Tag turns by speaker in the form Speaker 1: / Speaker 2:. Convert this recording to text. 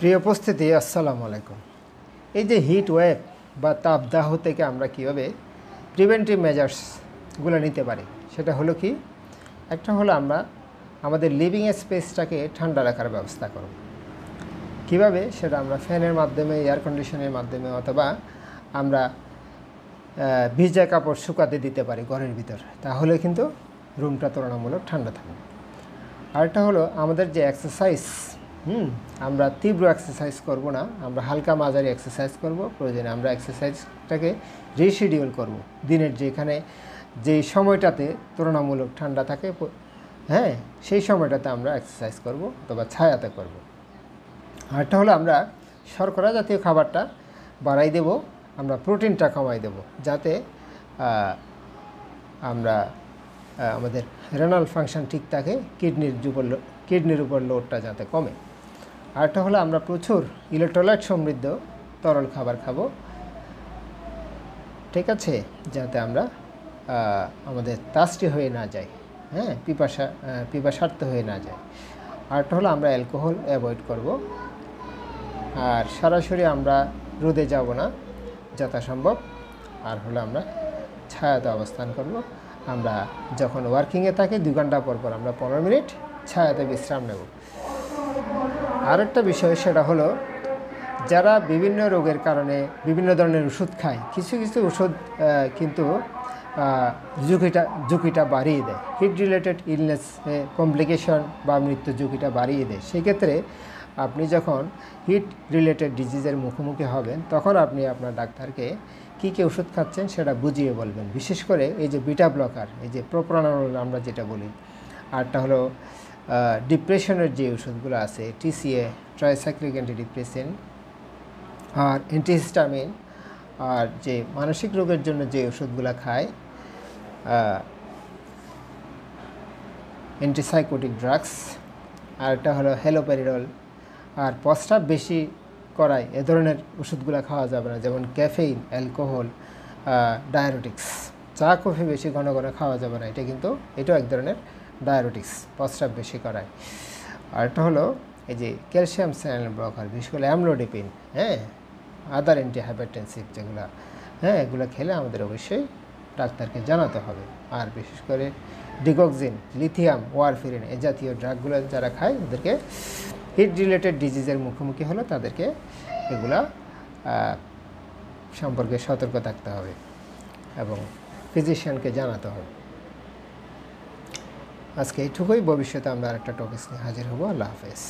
Speaker 1: প্রিয় উপস্থিতি, আসসালামু আলাইকুম। এই যে হিট ওয়েভ বা তাপদাহ থেকে আমরা কীভাবে প্রিভেন্টিভ মেজার্সগুলো নিতে পারি, সেটা হলো কি, একটা হলো আমরা আমাদের লিভিং স্পেসটাকে ঠান্ডা রাখার ব্যবস্থা করব। কিভাবে সেটা আমরা ফ্যানের মাধ্যমে, এয়ার কন্ডিশনের মাধ্যমে, অথবা আমরা ভিজা কাপড় শুকাতে দিতে পারি ঘরের ভিতর, তাহলে কিন্তু রুমটা তুলনামূলক ঠান্ডা থাকবে। আরেকটা হলো আমাদের যে এক্সারসাইজ, আমরা তীব্র এক্সারসাইজ করব না, আমরা হালকা মাঝারি এক্সারসাইজ করব। প্রয়োজনে আমরা এক্সারসাইজটাকে রিশিডিউল করব। দিনের যেই সময়টাতে তুলনামূলক ঠান্ডা থাকে, সেই সময়টাতে আমরা এক্সারসাইজ করব অথবা ছায়াতে করব। আরেকটা হলো আমরা শর্করা জাতীয় খাবারটা বাড়াই দেব, আমরা প্রোটিনটা কমাই দেব, যাতে আমরা আমাদের রেনাল ফাংশন ঠিক থাকে, কিডনির উপর লোডটা যাতে কমে। আরেকটা হলো আমরা প্রচুর ইলেকট্রোলাইট সমৃদ্ধ তরল খাবার খাবো, ঠিক আছে, যাতে আমরা আমাদের তাস্টি হয়ে না যাই, পিপাসার্থ হয়ে না যায়। আরেকটা হলো আমরা অ্যালকোহল অ্যাভয়েড করব। আর সরাসরি আমরা রোদে যাব না যথাসম্ভব। আর হলো আমরা ছায়াতে অবস্থান করব। আমরা যখন ওয়ার্কিংয়ে থাকি 2 ঘন্টা পর পর আমরা 15 মিনিট ছায়াতে বিশ্রাম নেব। আরেকটা বিষয়, সেটা হলো যারা বিভিন্ন রোগের কারণে বিভিন্ন ধরনের ওষুধ খায়, কিছু কিছু ওষুধ কিন্তু ঝুঁকিটা বাড়িয়ে দেয়, হিট রিলেটেড ইলনেস কমপ্লিকেশন বা মৃত্যু ঝুঁকিটা বাড়িয়ে দেয়। সেক্ষেত্রে আপনি যখন হিট রিলেটেড ডিজিজের মুখোমুখি হবেন, তখন আপনি আপনার ডাক্তারকে কী কী ওষুধ খাচ্ছেন সেটা বুঝিয়ে বলবেন। বিশেষ করে এই যে বিটা ব্লকার, এই যে প্রোপ্রানানল আমরা যেটা বলি, আরটা হলো ডিপ্রেশনের যে ওষুধগুলো আছে, টিসিএ, ট্রাইসাইক্লিক অ্যান্টিডিপ্রেসেন্ট, আর অ্যান্টিহিস্টামিন, আর যে মানসিক রোগের জন্য যে ওষুধগুলো খায় অ্যান্টিসাইকোটিক ড্রাগস, আর একটা হলো হ্যালোপেরিডল। আর প্রস্রাব বেশি করায় এ ধরনের ওষুধগুলো খাওয়া যাবে না, যেমন ক্যাফেইন, অ্যালকোহল, ডায়াবেটিক্স। চা কফি বেশি ঘন ঘন খাওয়া যাবে না, এটাও এক ধরনের ডায়াবেটিক্স, প্রস্রাব বেশি করায়। আর একটা হলো এই যে ক্যালসিয়াম চ্যানেল ব্লকার, বিশেষ করে অ্যামলোডিপিন, আদার অ্যান্টিহাইপারটেনসিভ যেগুলো, এগুলো খেলে আমাদের অবশ্যই ডাক্তারকে জানাতে হবে। আর বিশেষ করে ডিগক্সিন, লিথিয়াম, ওয়ারফেরিন, এ জাতীয় ড্রাগগুলো যারা খায়, ওদেরকে হিট রিলেটেড ডিজিজের মুখোমুখি হলে তাদেরকে এগুলা সম্পর্কে সতর্ক থাকতে হবে এবং ফিজিশিয়ানকে জানাতে হবে। আজকে এইটুকুই। ভবিষ্যতে আমরা আরেকটা টপিক নিয়ে হাজির হব। আল্লাহ হাফেজ।